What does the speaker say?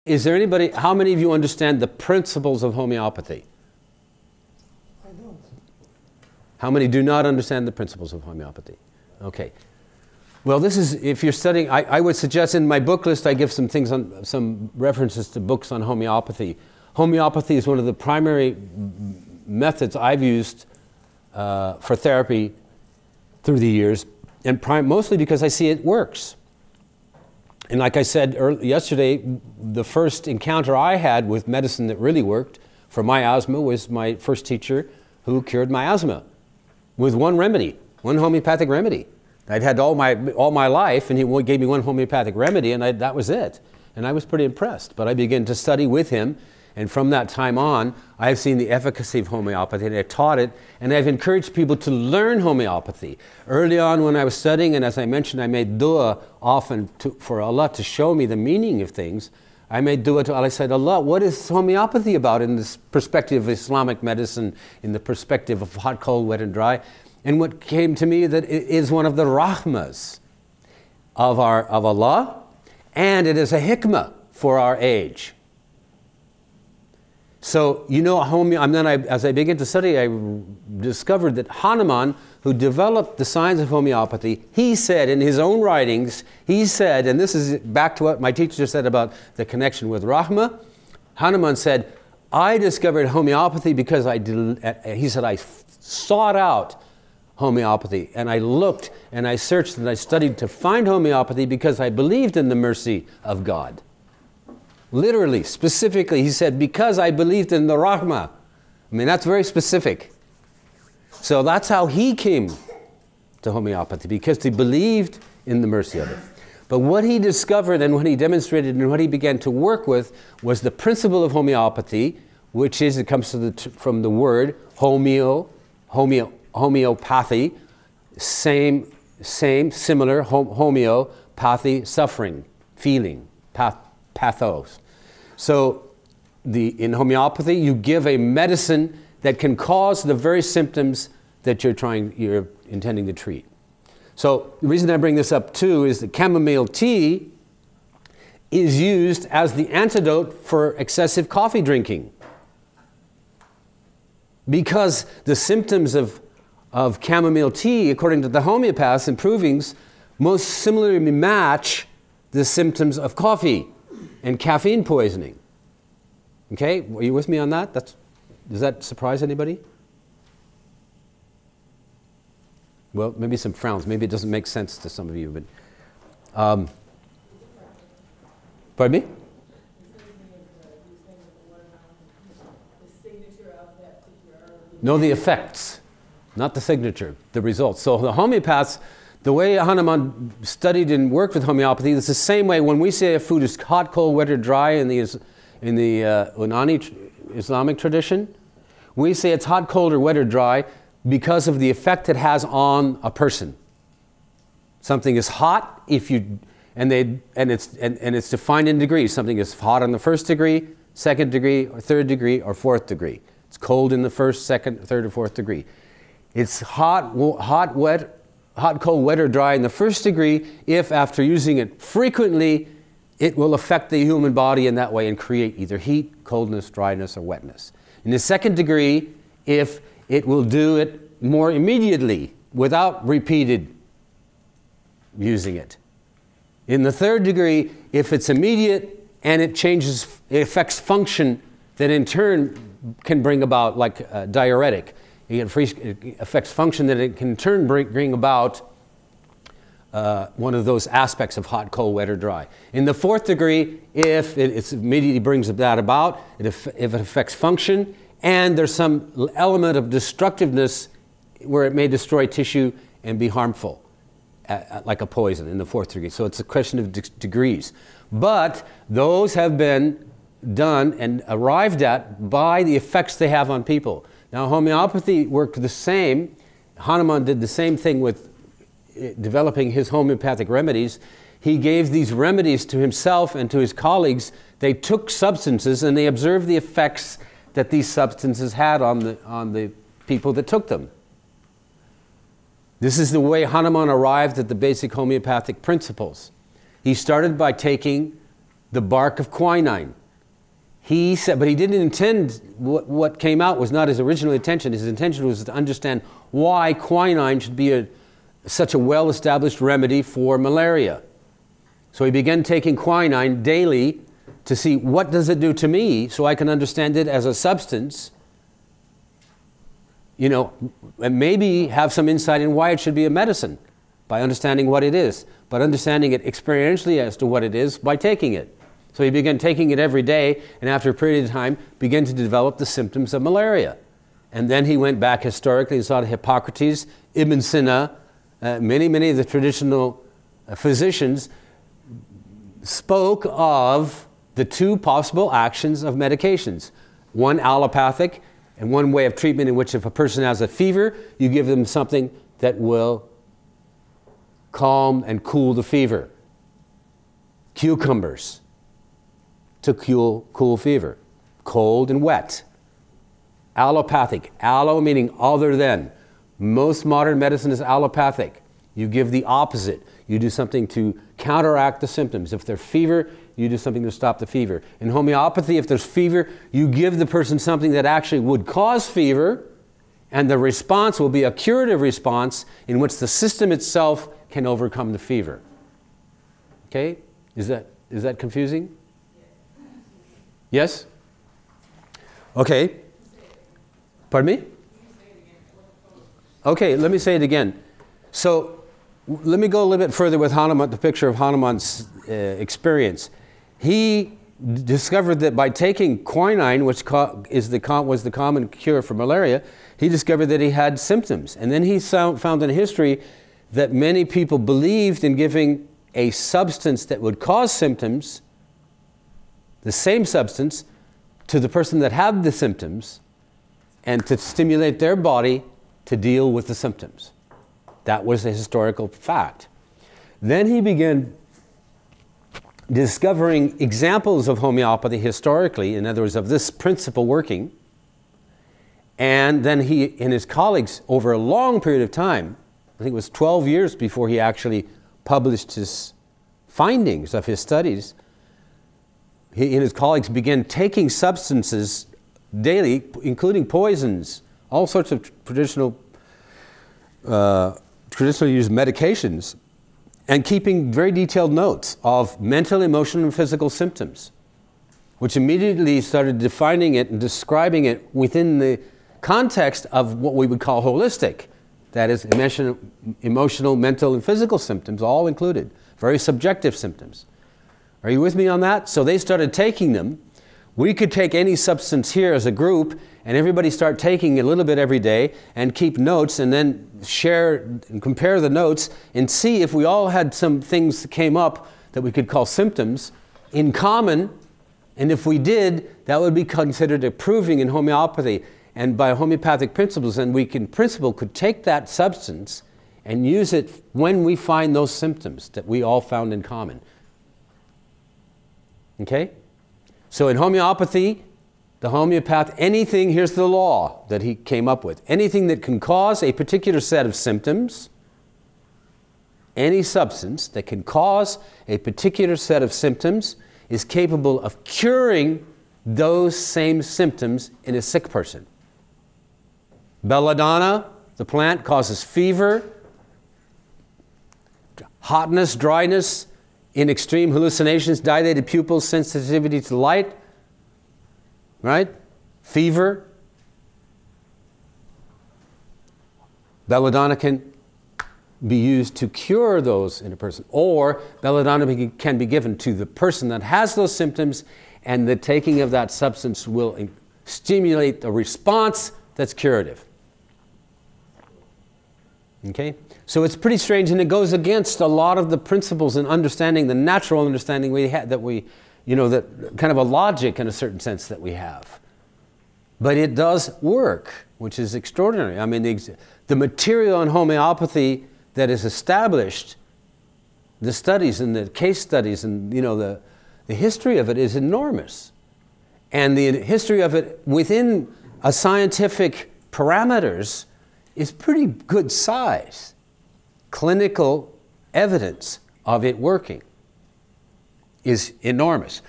Is there anybody, how many of you understand the principles of homeopathy? I don't. How many do not understand the principles of homeopathy? Okay. Well, this is, if you're studying, I would suggest in my book list I give some things on, some references to books on homeopathy. Homeopathy is one of the primary methods I've used for therapy through the years, and mostly because I see it works. And like I said yesterday, the first encounter I had with medicine that really worked for my asthma was my first teacher who cured my asthma with one remedy, one homeopathic remedy. I'd had all my life, and he gave me one homeopathic remedy, and that was it. And I was pretty impressed. But I began to study with him, and from that time on, I've seen the efficacy of homeopathy, and I taught it, and I've encouraged people to learn homeopathy. Early on when I was studying, and as I mentioned, I made dua often for Allah to show me the meaning of things. I made dua to Allah. I said, Allah, what is homeopathy about in this perspective of Islamic medicine, in the perspective of hot, cold, wet, and dry? And what came to me that it is one of the rahmas of Allah, and it is a hikmah for our age. So, you know, and then as I began to study, I discovered that Hanuman, who developed the science of homeopathy, he said in his own writings, he said, and this is back to what my teacher said about the connection with Rahma, Hanuman said, I discovered homeopathy because he said, I sought out homeopathy, and I looked and I searched and I studied to find homeopathy because I believed in the mercy of God. Literally, specifically, he said, because I believed in the Rahmah. I mean, that's very specific. So that's how he came to homeopathy, because he believed in the mercy of it. But what he discovered and what he demonstrated and what he began to work with was the principle of homeopathy, which is, it comes from the word homeopathy, similar, homeopathy, suffering, feeling, pathos. So in homeopathy, you give a medicine that can cause the very symptoms that you're intending to treat. So the reason I bring this up too is that chamomile tea is used as the antidote for excessive coffee drinking, because the symptoms of chamomile tea, according to the homeopaths and provings, most similarly match the symptoms of coffee and caffeine poisoning. Okay, are you with me on that? Does that surprise anybody? Well, maybe some frowns. Maybe it doesn't make sense to some of you, but pardon me? No, the effects, not the signature, the results. So the homeopaths, the way Hanuman studied and worked with homeopathy, it's the same way when we say a food is hot, cold, wet, or dry in the Unani Islamic tradition, we say it's hot, cold, or wet, or dry because of the effect it has on a person. Something is hot and it's defined in degrees. Something is hot on the first degree, second degree, or third degree, or fourth degree. It's cold in the first, second, third, or fourth degree. It's hot, cold, wet, or dry in the first degree if, after using it frequently, it will affect the human body in that way and create either heat, coldness, dryness, or wetness. In the second degree, if it will do it more immediately without repeated using it. In the third degree, if it's immediate and it affects function, that in turn can bring about, like a diuretic, it affects function that it can in turn bring about one of those aspects of hot, cold, wet, or dry. In the fourth degree, if it immediately brings that about, if it affects function, and there's some element of destructiveness where it may destroy tissue and be harmful, like a poison in the fourth degree. So it's a question of degrees. But those have been done and arrived at by the effects they have on people. Now, homeopathy worked the same. Hanuman did the same thing with developing his homeopathic remedies. He gave these remedies to himself and to his colleagues. They took substances and they observed the effects that these substances had on the people that took them. This is the way Hanuman arrived at the basic homeopathic principles. He started by taking the bark of quinine. He said, but he didn't intend, what came out was not his original intention. His intention was to understand why quinine should be such a well-established remedy for malaria. So he began taking quinine daily to see what does it do to me so I can understand it as a substance, you know, and maybe have some insight in why it should be a medicine by understanding what it is, but understanding it experientially as to what it is by taking it. So he began taking it every day, and after a period of time began to develop the symptoms of malaria. And then he went back historically and saw Hippocrates, Ibn Sina, many of the traditional physicians spoke of the two possible actions of medications. One allopathic, and one way of treatment in which if a person has a fever, you give them something that will calm and cool the fever. Cucumbers to cool fever. Cold and wet. Allopathic. Allo meaning other than. Most modern medicine is allopathic. You give the opposite. You do something to counteract the symptoms. If there's fever, you do something to stop the fever. In homeopathy, if there's fever, you give the person something that actually would cause fever, and the response will be a curative response in which the system itself can overcome the fever. Okay? Is that confusing? Yes? Okay. Pardon me? Okay, let me say it again. So, let me go a little bit further with Hanuman, the picture of Hanuman's experience. He discovered that by taking quinine, which was the common cure for malaria, he discovered that he had symptoms. And then he found in history that many people believed in giving a substance that would cause symptoms, the same substance, to the person that had the symptoms, and to stimulate their body to deal with the symptoms. That was a historical fact. Then he began discovering examples of homeopathy historically, in other words, of this principle working. And then he and his colleagues, over a long period of time, I think it was 12 years before he actually published his findings of his studies, he and his colleagues began taking substances daily, including poisons, all sorts of traditionally used medications, and keeping very detailed notes of mental, emotional, and physical symptoms, which immediately started defining it and describing it within the context of what we would call holistic. That is, emotional, mental, and physical symptoms, all included. Very subjective symptoms. Are you with me on that? So they started taking them. We could take any substance here as a group, and everybody start taking a little bit every day and keep notes, and then share and compare the notes and see if we all had some things that came up that we could call symptoms in common. And if we did, that would be considered approving in homeopathy and by homeopathic principles. And we in principle could take that substance and use it when we find those symptoms that we all found in common. Okay? So in homeopathy, the homeopath, anything, here's the law that he came up with. Anything that can cause a particular set of symptoms, any substance that can cause a particular set of symptoms is capable of curing those same symptoms in a sick person. Belladonna, the plant, causes fever, hotness, dryness, in extreme hallucinations, dilated pupils, sensitivity to light, right? Fever. Belladonna can be used to cure those in a person, or belladonna can be given to the person that has those symptoms, and the taking of that substance will stimulate a response that's curative. Okay? So it's pretty strange, and it goes against a lot of the principles and understanding, the natural understanding we have, that kind of a logic in a certain sense that we have. But it does work, which is extraordinary. I mean, the material in homeopathy that is established, the studies and the case studies and, the history of it is enormous. And the history of it within a scientific parameters is pretty good size. Clinical evidence of it working. is enormous.